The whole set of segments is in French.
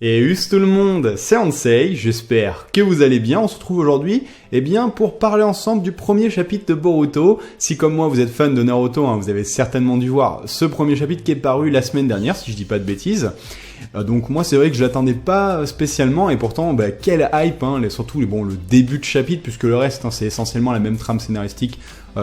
Et us tout le monde, c'est Ansei, j'espère que vous allez bien. On se retrouve aujourd'hui pour parler ensemble du premier chapitre de Boruto. Si comme moi vous êtes fan de Naruto, vous avez certainement dû voir ce premier chapitre qui est paru la semaine dernière, si je dis pas de bêtises. Donc moi c'est vrai que je l'attendais pas spécialement et pourtant quelle hype, surtout le début de chapitre, puisque le reste c'est essentiellement la même trame scénaristique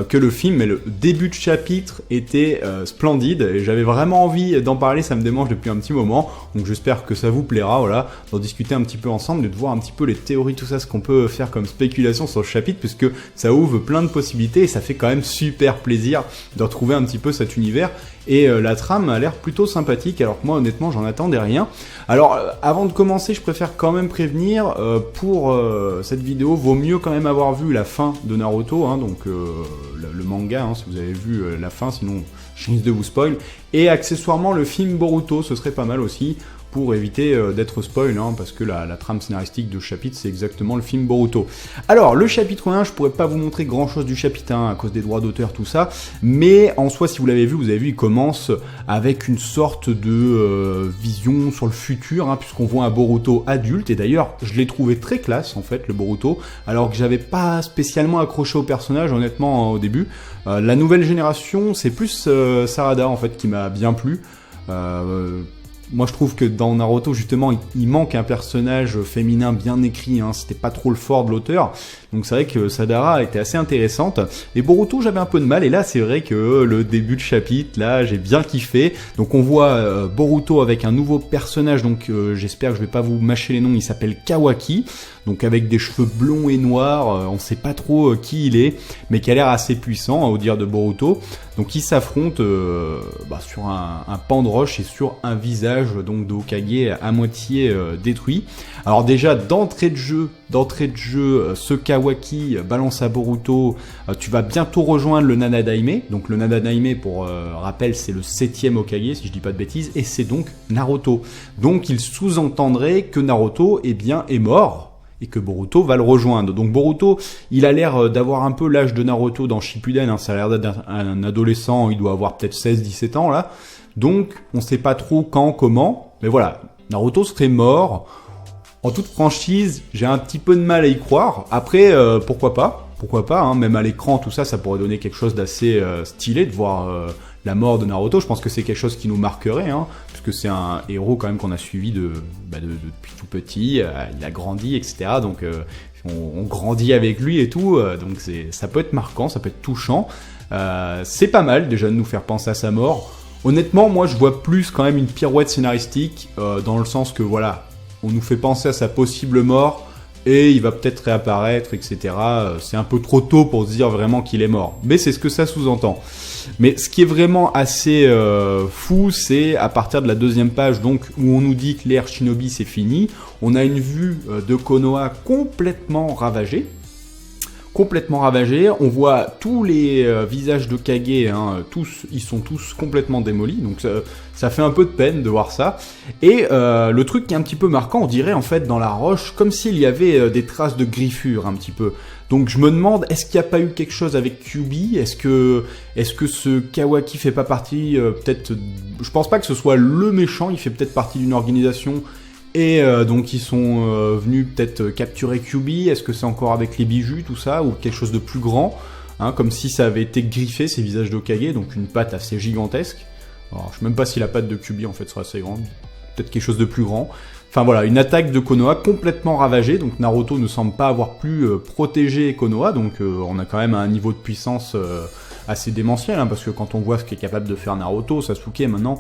que le film, mais le début de chapitre était splendide et j'avais vraiment envie d'en parler, ça me démange depuis un petit moment, donc j'espère que ça vous plaira, voilà, d'en discuter un petit peu ensemble, de voir un petit peu les théories, tout ça, ce qu'on peut faire comme spéculation sur le chapitre, puisque ça ouvre plein de possibilités et ça fait quand même super plaisir de retrouver un petit peu cet univers. Et la trame a l'air plutôt sympathique, alors que moi honnêtement j'en attendais rien. Alors avant de commencer, je préfère quand même prévenir, pour cette vidéo, vaut mieux quand même avoir vu la fin de Naruto, donc le manga, si vous avez vu la fin, sinon je risque de vous spoil. Et accessoirement le film Boruto, ce serait pas mal aussi, pour éviter d'être spoil, parce que la trame scénaristique de ce chapitre, c'est exactement le film Boruto. Alors, le chapitre 1, je pourrais pas vous montrer grand chose du chapitre 1 à cause des droits d'auteur, tout ça, mais en soi, si vous l'avez vu, vous avez vu, il commence avec une sorte de vision sur le futur, puisqu'on voit un Boruto adulte, et d'ailleurs, je l'ai trouvé très classe, en fait, le Boruto, alors que j'avais pas spécialement accroché au personnage, honnêtement, au début. La nouvelle génération, c'est plus Sarada, en fait, qui m'a bien plu. Moi je trouve que dans Naruto justement il manque un personnage féminin bien écrit, c'était pas trop le fort de l'auteur, donc c'est vrai que Sadara était assez intéressante, et Boruto j'avais un peu de mal, et là c'est vrai que le début de chapitre, là j'ai bien kiffé, donc on voit Boruto avec un nouveau personnage, donc j'espère que je vais pas vous mâcher les noms, il s'appelle Kawaki, donc avec des cheveux blonds et noirs, on sait pas trop qui il est, mais qui a l'air assez puissant, au dire de Boruto. Donc ils s'affrontent sur un pan de roche et sur un visage donc de Hokage à moitié détruit. Alors déjà d'entrée de jeu, ce Kawaki balance à Boruto, tu vas bientôt rejoindre le Nanadaime. Donc le Nanadaime, pour rappel, c'est le 7e Hokage, si je dis pas de bêtises, et c'est donc Naruto. Donc il sous-entendrait que Naruto est mort, et que Boruto va le rejoindre. Donc Boruto, il a l'air d'avoir un peu l'âge de Naruto dans Shippuden, ça a l'air d'être un adolescent, il doit avoir peut-être 16-17 ans là. Donc on sait pas trop quand, comment, mais voilà, Naruto serait mort. En toute franchise, j'ai un petit peu de mal à y croire. Après, pourquoi pas, même à l'écran, tout ça, ça pourrait donner quelque chose d'assez stylé de voir la mort de Naruto. Je pense que c'est quelque chose qui nous marquerait, puisque c'est un héros quand même qu'on a suivi depuis tout petit, il a grandi, etc. Donc on grandit avec lui et tout, donc ça peut être marquant, ça peut être touchant. C'est pas mal déjà de nous faire penser à sa mort. Honnêtement, moi je vois plus quand même une pirouette scénaristique, dans le sens que voilà, on nous fait penser à sa possible mort, et il va peut-être réapparaître, etc. C'est un peu trop tôt pour se dire vraiment qu'il est mort. Mais c'est ce que ça sous-entend. Mais ce qui est vraiment assez fou, c'est à partir de la 2e page, donc où on nous dit que l'ère Shinobi c'est fini, on a une vue de Konoha complètement ravagée. On voit tous les visages de Kage, ils sont tous complètement démolis, donc ça fait un peu de peine de voir ça. Et le truc qui est un petit peu marquant, on dirait en fait dans la roche, comme s'il y avait des traces de griffures un petit peu. Donc je me demande, est-ce qu'il n'y a pas eu quelque chose avec Kyuubi ? Est-ce que ce Kawaki fait pas partie, peut-être, je pense pas que ce soit le méchant, il fait peut-être partie d'une organisation. Et donc ils sont venus peut-être capturer Kyuubi. Est-ce que c'est encore avec les bijoux, tout ça, ou quelque chose de plus grand, comme si ça avait été griffé, ces visages d'Hokage, donc une patte assez gigantesque. Alors je sais même pas si la patte de Kyuubi en fait sera assez grande, peut-être quelque chose de plus grand. Enfin voilà, une attaque de Konoha complètement ravagée, donc Naruto ne semble pas avoir pu protéger Konoha, donc on a quand même un niveau de puissance assez démentiel, parce que quand on voit ce qu'est capable de faire Naruto, Sasuke maintenant,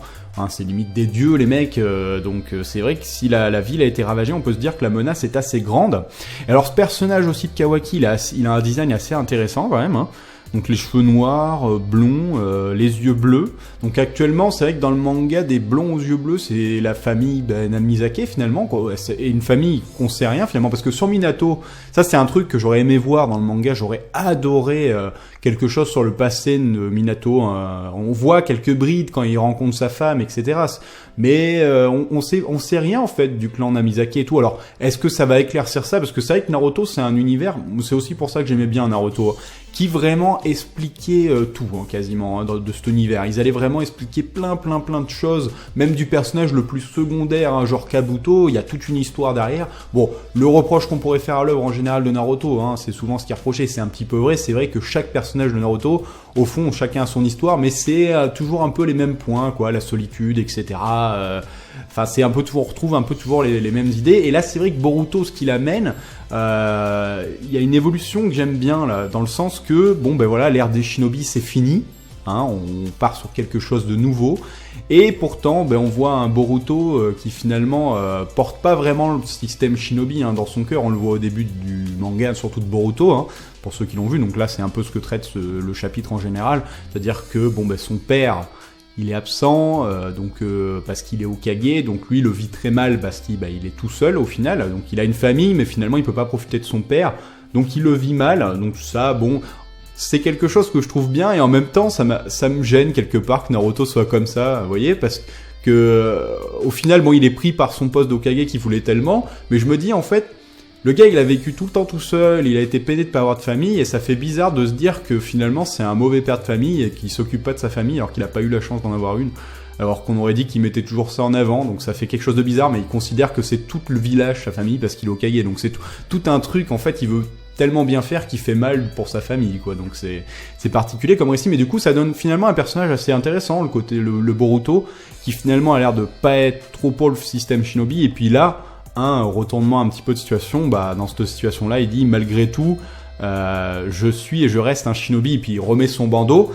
c'est limite des dieux les mecs, donc c'est vrai que si la ville a été ravagée, on peut se dire que la menace est assez grande. Et alors ce personnage aussi de Kawaki, il a un design assez intéressant quand même, Donc les cheveux noirs, blonds, les yeux bleus. Donc actuellement, c'est vrai que dans le manga, des blonds aux yeux bleus, c'est la famille Namizake finalement, quoi. Et une famille qu'on sait rien finalement, parce que sur Minato, ça c'est un truc que j'aurais aimé voir dans le manga, j'aurais adoré quelque chose sur le passé de Minato. On voit quelques brides quand il rencontre sa femme, etc. Mais on sait rien en fait du clan Namizake et tout. Alors est-ce que ça va éclaircir ça ? Parce que c'est vrai que Naruto c'est un univers, c'est aussi pour ça que j'aimais bien Naruto, qui vraiment expliquaient tout, hein, quasiment, hein, de cet univers. Ils allaient vraiment expliquer plein de choses, même du personnage le plus secondaire, hein, genre Kabuto, il y a toute une histoire derrière. Bon, le reproche qu'on pourrait faire à l'œuvre en général de Naruto, hein, c'est souvent ce qui est reproché, c'est un petit peu vrai, c'est vrai que chaque personnage de Naruto, au fond, chacun a son histoire, mais c'est toujours un peu les mêmes points, quoi, la solitude, etc. Enfin, c'est un peu toujours, on retrouve un peu toujours les mêmes idées, et là, c'est vrai que Boruto, ce qu'il amène, il y a une évolution que j'aime bien là, dans le sens que bon ben voilà, l'ère des shinobi c'est fini, hein, on part sur quelque chose de nouveau, et pourtant ben on voit un Boruto qui finalement porte pas vraiment le système shinobi, hein, dans son cœur. On le voit au début du manga, surtout de Boruto, hein, pour ceux qui l'ont vu. Donc là c'est un peu ce que traite le chapitre en général, c'est-à-dire que bon ben son père il est absent, parce qu'il est Hokage, donc lui il le vit très mal parce qu'il il est tout seul au final, donc il a une famille mais finalement il peut pas profiter de son père, donc il le vit mal, donc ça, bon, c'est quelque chose que je trouve bien, et en même temps ça me gêne quelque part que Naruto soit comme ça, vous voyez, parce que au final, bon, il est pris par son poste d'Hokage qu'il voulait tellement, mais je me dis en fait, le gars, il a vécu tout le temps tout seul, il a été peiné de pas avoir de famille, et ça fait bizarre de se dire que finalement c'est un mauvais père de famille et qu'il s'occupe pas de sa famille alors qu'il a pas eu la chance d'en avoir une, alors qu'on aurait dit qu'il mettait toujours ça en avant, donc ça fait quelque chose de bizarre, mais il considère que c'est tout le village, sa famille, parce qu'il est Hokage, donc c'est tout un truc, en fait, il veut tellement bien faire qu'il fait mal pour sa famille, quoi, donc c'est particulier comme récit, mais du coup ça donne finalement un personnage assez intéressant, le Boruto, qui finalement a l'air de pas être trop pour le système shinobi, et puis là, un retournement un petit peu de situation, dans cette situation-là, il dit malgré tout, je suis et je reste un shinobi, et puis il remet son bandeau,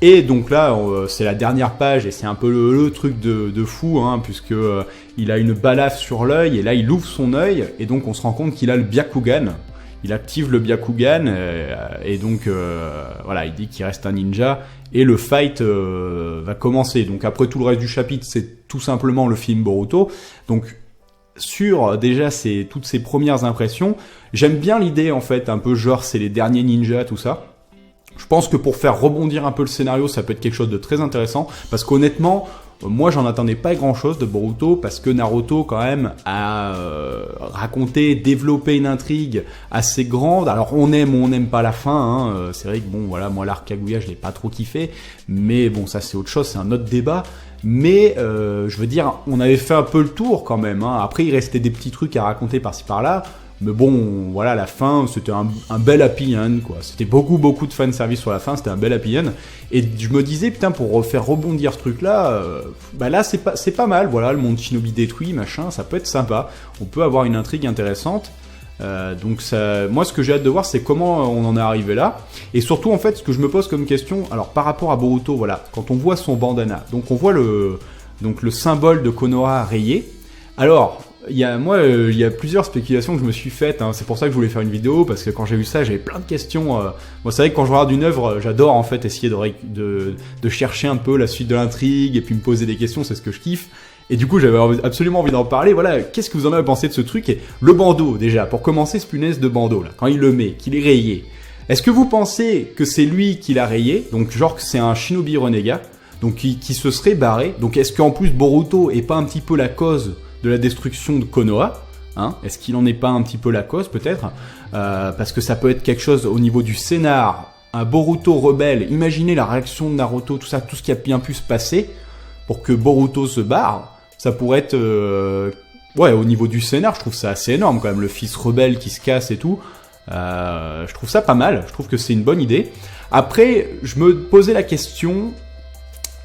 et donc là, c'est la dernière page, et c'est un peu le truc de fou, hein, puisque il a une balafre sur l'œil, et là il ouvre son œil, et donc on se rend compte qu'il a le Byakugan, il active le Byakugan, et donc voilà, il dit qu'il reste un ninja, et le fight va commencer. Donc après tout le reste du chapitre, c'est tout simplement le film Boruto, donc sur déjà toutes ces premières impressions, j'aime bien l'idée en fait, un peu genre c'est les derniers ninjas, tout ça. Je pense que pour faire rebondir un peu le scénario, ça peut être quelque chose de très intéressant, parce qu'honnêtement, moi j'en attendais pas grand chose de Boruto, parce que Naruto quand même a raconté, développé une intrigue assez grande. Alors on aime ou on n'aime pas la fin, hein. C'est vrai que bon voilà, moi l'arc Kaguya je l'ai pas trop kiffé, mais bon ça c'est autre chose, c'est un autre débat. Mais je veux dire, on avait fait un peu le tour quand même, hein. Après il restait des petits trucs à raconter par-ci par-là. Mais bon, voilà, la fin, c'était un bel happy end, quoi. C'était beaucoup de fanservice sur la fin, c'était un bel happy end. Et je me disais, putain, pour faire rebondir ce truc-là, là, c'est pas mal, voilà, le monde shinobi détruit, machin, ça peut être sympa. On peut avoir une intrigue intéressante. Donc ça, moi, ce que j'ai hâte de voir, c'est comment on en est arrivé là. Et surtout, en fait, ce que je me pose comme question, alors, par rapport à Boruto, voilà, quand on voit son bandana, donc on voit le symbole de Konoha rayé. Alors, il y a plusieurs spéculations que je me suis faites, hein. C'est pour ça que je voulais faire une vidéo, parce que quand j'ai vu ça, j'avais plein de questions. Moi, c'est vrai que quand je regarde une œuvre, j'adore en fait essayer de chercher un peu la suite de l'intrigue et puis me poser des questions, c'est ce que je kiffe. Et du coup, j'avais absolument envie d'en parler. Voilà, qu'est-ce que vous en avez pensé de ce truc? Et le bandeau, déjà, pour commencer, ce punaise de bandeau là, quand il le met, qu'il est rayé. Est-ce que vous pensez que c'est lui qui l'a rayé? Donc genre que c'est un shinobi renégat, donc qui se serait barré. Donc est-ce qu'en plus Boruto est pas un petit peu la cause de la destruction de Konoha, hein? Est-ce qu'il en est pas un petit peu la cause, peut-être? Parce que ça peut être quelque chose au niveau du scénar, un Boruto rebelle. Imaginez la réaction de Naruto, tout ça, tout ce qui a bien pu se passer pour que Boruto se barre. Ça pourrait être... au niveau du scénar, je trouve ça assez énorme quand même, le fils rebelle qui se casse et tout. Je trouve ça pas mal, je trouve que c'est une bonne idée. Après, je me posais la question,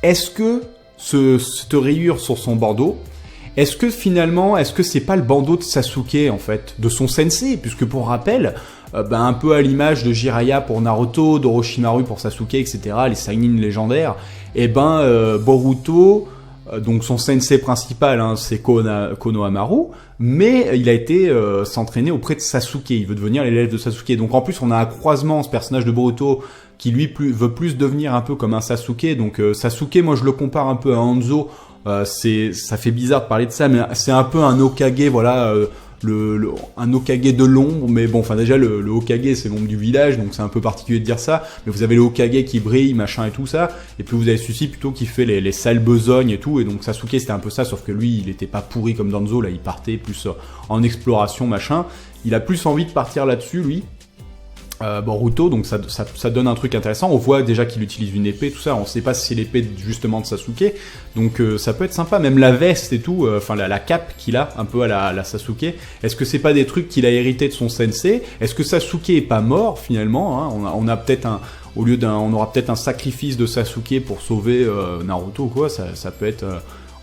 est-ce que cette rayure sur son bandeau, est-ce que c'est pas le bandeau de Sasuke en fait, de son sensei, puisque pour rappel, un peu à l'image de Jiraiya pour Naruto, d'Orochimaru pour Sasuke, etc., les seinen légendaires, Boruto, donc son sensei principal, hein, c'est Konohamaru, mais il a été s'entraîner auprès de Sasuke, il veut devenir l'élève de Sasuke. Donc en plus on a un croisement, ce personnage de Boruto, qui lui veut plus devenir un peu comme un Sasuke. Donc Sasuke, moi je le compare un peu à Hanzo. Ça fait bizarre de parler de ça, mais c'est un peu un Hokage, voilà, un Hokage de l'ombre, mais bon, enfin déjà le Hokage c'est l'ombre du village, donc c'est un peu particulier de dire ça, mais vous avez le Hokage qui brille, machin et tout ça, et puis vous avez celui-ci plutôt qui fait les sales besognes et tout, et donc Sasuke c'était un peu ça, sauf que lui il était pas pourri comme Danzo, là il partait plus en exploration, machin, il a plus envie de partir là-dessus lui. Boruto, donc ça donne un truc intéressant. On voit déjà qu'il utilise une épée, tout ça. On sait pas si c'est l'épée justement de Sasuke, donc ça peut être sympa. Même la veste et tout, enfin la cape qu'il a un peu à la Sasuke. Est-ce que c'est pas des trucs qu'il a hérité de son sensei? Est-ce que Sasuke est pas mort finalement, hein? On a peut-être on aura peut-être un sacrifice de Sasuke pour sauver Naruto ou quoi. Ça peut être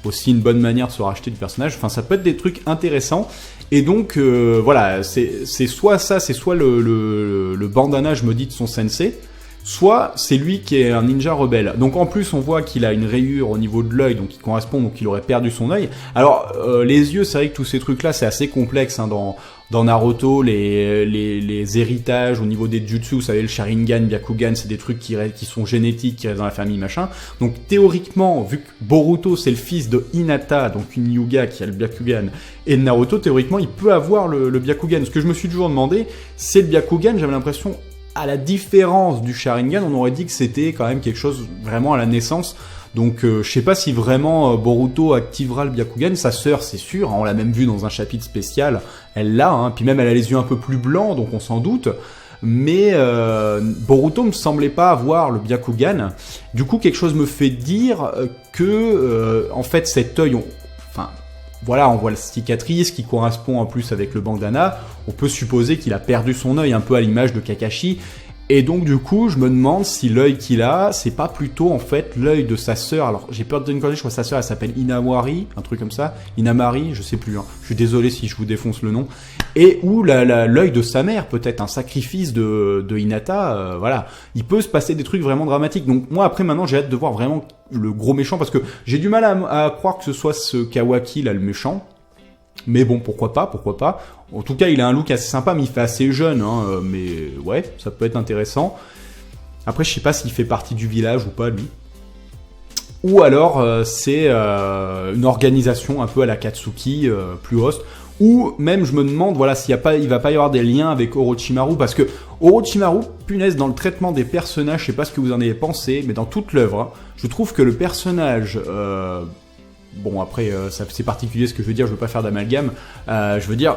aussi une bonne manière de se racheter du personnage. Enfin, ça peut être des trucs intéressants. Et donc, voilà, c'est soit ça, c'est soit le bandana, je me dis, de son sensei, soit c'est lui qui est un ninja rebelle. Donc en plus, on voit qu'il a une rayure au niveau de l'œil, donc qui correspond, donc il aurait perdu son œil. Alors, les yeux, c'est vrai que tous ces trucs-là, c'est assez complexe, hein, dans Naruto, les héritages au niveau des jutsu, vous savez, le Sharingan, Byakugan, c'est des trucs qui sont génétiques, qui restent dans la famille, machin. Donc théoriquement, vu que Boruto, c'est le fils de Hinata, donc une Hyuga qui a le Byakugan, et Naruto, théoriquement, il peut avoir le Byakugan. Ce que je me suis toujours demandé, c'est le Byakugan, j'avais l'impression, à la différence du Sharingan, on aurait dit que c'était quand même quelque chose vraiment à la naissance. Donc je sais pas si vraiment Boruto activera le Byakugan. Sa sœur, c'est sûr, hein, on l'a même vu dans un chapitre spécial, elle l'a, hein, puis même elle a les yeux un peu plus blancs, donc on s'en doute. Mais Boruto me semblait pas avoir le Byakugan. Du coup, quelque chose me fait dire que en fait cet œil, enfin voilà, on voit la cicatrice qui correspond en plus avec le bandana. On peut supposer qu'il a perdu son œil un peu à l'image de Kakashi. Et donc du coup, je me demande si l'œil qu'il a, c'est pas plutôt en fait l'œil de sa sœur. Alors j'ai peur de dire une connerie, je crois que sa sœur elle s'appelle Inamari, un truc comme ça, Inamari, je sais plus. Hein. Je suis désolé si je vous défonce le nom. Et ou l'œil de sa mère, peut-être un sacrifice de Hinata. Voilà, il peut se passer des trucs vraiment dramatiques. Donc moi après maintenant j'ai hâte de voir vraiment le gros méchant parce que j'ai du mal à croire que ce soit ce Kawaki là le méchant. Mais bon, pourquoi pas. En tout cas, il a un look assez sympa, mais il fait assez jeune, hein, mais ouais, ça peut être intéressant. Après, je sais pas s'il fait partie du village ou pas, lui. Ou alors, c'est une organisation un peu à la Katsuki, plus host. Ou même, je me demande, voilà, il va pas y avoir des liens avec Orochimaru, parce que Orochimaru, punaise, dans le traitement des personnages, je sais pas ce que vous en avez pensé, mais dans toute l'œuvre, hein, je trouve que le personnage... Bon après c'est particulier ce que je veux dire, je veux pas faire d'amalgame. Je veux dire,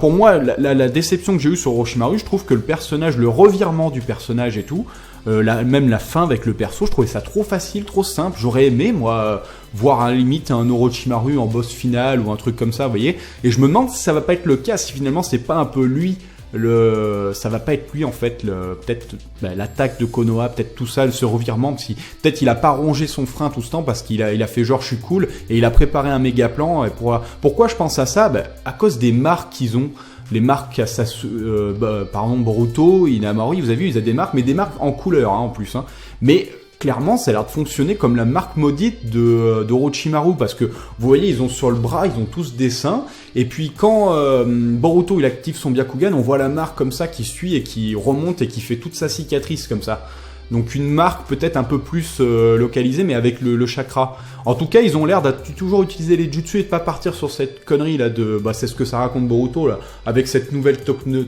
pour moi la déception que j'ai eue sur Orochimaru, je trouve que le personnage, le revirement du personnage et tout, même la fin avec le perso, je trouvais ça trop facile, trop simple. J'aurais aimé moi voir à la limite un Orochimaru en boss final ou un truc comme ça, vous voyez. Et je me demande si ça va pas être le cas, si finalement c'est pas un peu lui. Ça va pas être lui en fait, peut-être l'attaque de Konoha, peut-être tout ça, ce revirement, si peut-être il a pas rongé son frein tout ce temps parce qu'il a fait genre je suis cool et il a préparé un méga plan. Et pourquoi je pense à ça? À cause des marques qu'ils ont. Les marques par exemple Boruto, Inamori, vous avez vu, ils ont des marques, mais des marques en couleur hein, en plus. Hein. Mais clairement, ça a l'air de fonctionner comme la marque maudite de Orochimaru, parce que vous voyez, ils ont sur le bras, ils ont tous des seins, et puis quand Boruto il active son Byakugan, on voit la marque comme ça qui suit et qui remonte et qui fait toute sa cicatrice comme ça. Donc une marque peut-être un peu plus localisée, mais avec le chakra. En tout cas, ils ont l'air de toujours utiliser les jutsu et de pas partir sur cette connerie là de... c'est ce que ça raconte Boruto là, avec cette nouvelle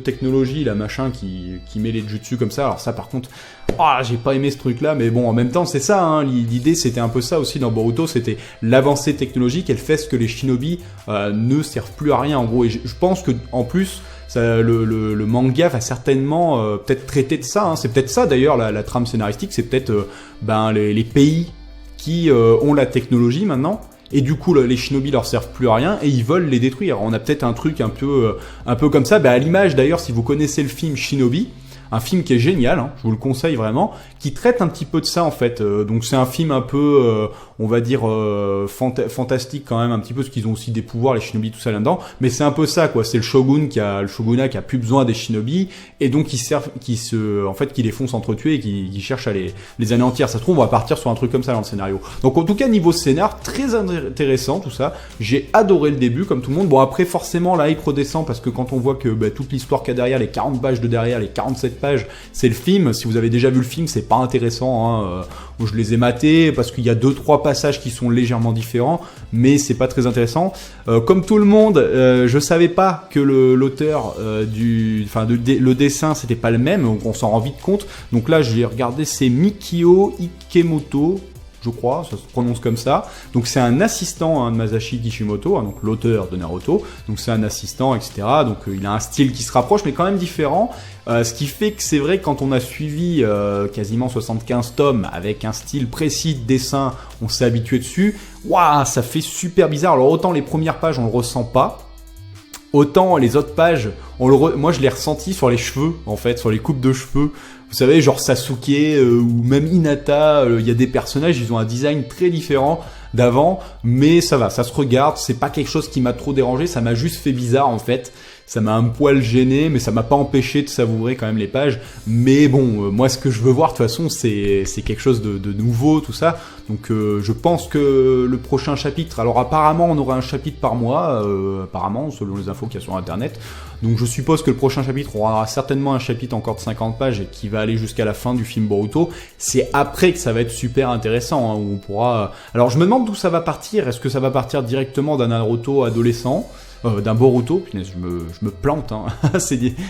technologie là, machin, qui met les jutsu comme ça. Alors ça par contre, j'ai pas aimé ce truc là, mais bon, en même temps c'est ça, hein, l'idée c'était un peu ça aussi dans Boruto, c'était l'avancée technologique, elle fait ce que les shinobi ne servent plus à rien en gros. Et je pense que en plus... Ça, le manga va certainement peut-être traiter de ça. Hein. C'est peut-être ça d'ailleurs la trame scénaristique. C'est peut-être les pays qui ont la technologie maintenant. Et du coup, les shinobi leur servent plus à rien et ils veulent les détruire. On a peut-être un truc un peu comme ça. À l'image d'ailleurs, si vous connaissez le film Shinobi, un film qui est génial, hein, je vous le conseille vraiment, qui traite un petit peu de ça en fait. Donc c'est un film un peu, on va dire, fantastique quand même, un petit peu, parce qu'ils ont aussi des pouvoirs, les shinobi, tout ça là-dedans. Mais c'est un peu ça, quoi. C'est le shogunat qui a plus besoin des shinobi, et donc qui les font s'entretuer et qui cherchent à les anéantir. Ça se trouve, on va partir sur un truc comme ça dans le scénario. Donc en tout cas, niveau scénar, très intéressant tout ça. J'ai adoré le début, comme tout le monde. Bon après, forcément, la hype redescend, parce que quand on voit que toute l'histoire qu'il y a derrière, les 40 pages de derrière, les 47 pages, c'est le film. Si vous avez déjà vu le film, c'est pas intéressant. Hein. Je les ai matés parce qu'il y a 2-3 passages qui sont légèrement différents, mais c'est pas très intéressant. Comme tout le monde, je savais pas que l'auteur le dessin c'était pas le même. On s'en rend vite compte. Donc là, j'ai regardé, c'est Mikio Ikemoto. je crois, ça se prononce comme ça. Donc c'est un assistant de Masashi Kishimoto, donc l'auteur de Naruto. Donc c'est un assistant, etc. Donc il a un style qui se rapproche, mais quand même différent. Ce qui fait que c'est vrai que quand on a suivi quasiment 75 tomes avec un style précis de dessin, on s'est habitué dessus. Waouh, ça fait super bizarre. Alors autant les premières pages, on le ressent pas. Autant les autres pages, moi je l'ai ressenti sur les cheveux, en fait, sur les coupes de cheveux. Vous savez, genre Sasuke ou même Hinata, il y a des personnages, ils ont un design très différent d'avant, mais ça va, ça se regarde, c'est pas quelque chose qui m'a trop dérangé, ça m'a juste fait bizarre en fait. Ça m'a un poil gêné, mais ça m'a pas empêché de savourer quand même les pages. Mais bon, moi ce que je veux voir de toute façon, c'est quelque chose de nouveau, tout ça. Donc je pense que le prochain chapitre, alors apparemment on aura un chapitre par mois, apparemment, selon les infos qu'il y a sur internet. Donc je suppose que le prochain chapitre aura certainement un chapitre encore de 50 pages et qui va aller jusqu'à la fin du film Boruto. C'est après que ça va être super intéressant, hein, où on pourra... Alors je me demande d'où ça va partir. Est-ce que ça va partir directement d'un Naruto adolescent, d'un Boruto, punaise, je me plante, hein.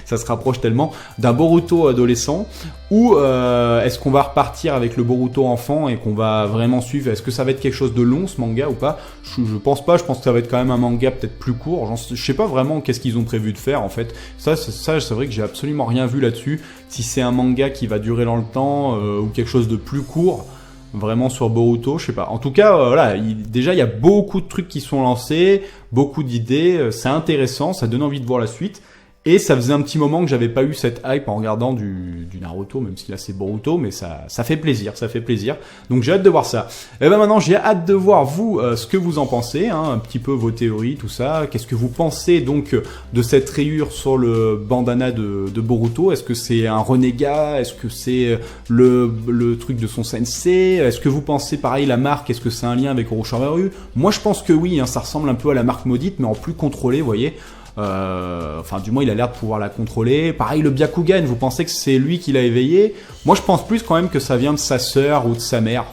Ça se rapproche tellement, d'un Boruto adolescent, ou est-ce qu'on va repartir avec le Boruto enfant et qu'on va vraiment suivre? Est-ce que ça va être quelque chose de long ce manga ou pas? Je pense pas, je pense que ça va être quand même un manga peut-être plus court. Je sais pas vraiment qu'est-ce qu'ils ont prévu de faire en fait. Ça c'est vrai que j'ai absolument rien vu là-dessus. Si c'est un manga qui va durer dans le temps ou quelque chose de plus court. Vraiment sur Boruto, je sais pas. En tout cas, voilà, déjà il y a beaucoup de trucs qui sont lancés, beaucoup d'idées, c'est intéressant, ça donne envie de voir la suite. Et ça faisait un petit moment que j'avais pas eu cette hype en regardant du Naruto, même si là c'est Boruto, mais ça fait plaisir, ça fait plaisir. Donc j'ai hâte de voir ça. Et ben maintenant j'ai hâte de voir vous ce que vous en pensez, hein, un petit peu vos théories, tout ça. Qu'est-ce que vous pensez donc de cette rayure sur le bandana de Boruto? Est-ce que c'est un renégat? Est-ce que c'est le truc de son sensei? Est-ce que vous pensez pareil la marque? Est-ce que c'est un lien avec Orochimaru? Moi je pense que oui, hein, ça ressemble un peu à la marque maudite, mais en plus contrôlé, vous voyez. Enfin du moins il a l'air de pouvoir la contrôler. Pareil le Byakugan, vous pensez que c'est lui qui l'a éveillé? Moi je pense plus quand même que ça vient de sa sœur ou de sa mère.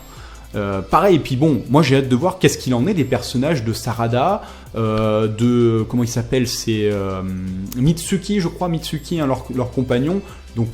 Pareil, et puis bon, moi j'ai hâte de voir qu'est-ce qu'il en est des personnages de Sarada, de comment il s'appelle, c'est Mitsuki, je crois, Mitsuki, hein, leur compagnon. Donc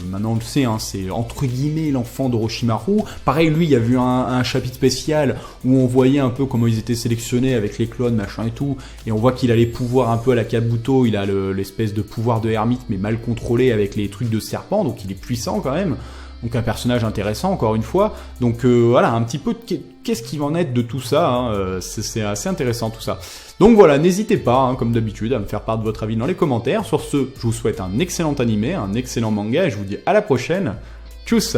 maintenant on le sait, hein, c'est entre guillemets l'enfant d'Orochimaru. Pareil, lui, il y a eu un chapitre spécial où on voyait un peu comment ils étaient sélectionnés avec les clones, machin et tout. Et on voit qu'il a les pouvoirs un peu à la Kabuto, il a l'espèce de pouvoir de hermite mais mal contrôlé avec les trucs de serpent, donc il est puissant quand même. Donc un personnage intéressant encore une fois. Donc voilà, un petit peu qu'est-ce qui va en être de tout ça, hein, c'est assez intéressant tout ça. Donc voilà, n'hésitez pas, hein, comme d'habitude, à me faire part de votre avis dans les commentaires. Sur ce, je vous souhaite un excellent animé, un excellent manga, et je vous dis à la prochaine. Tchuss!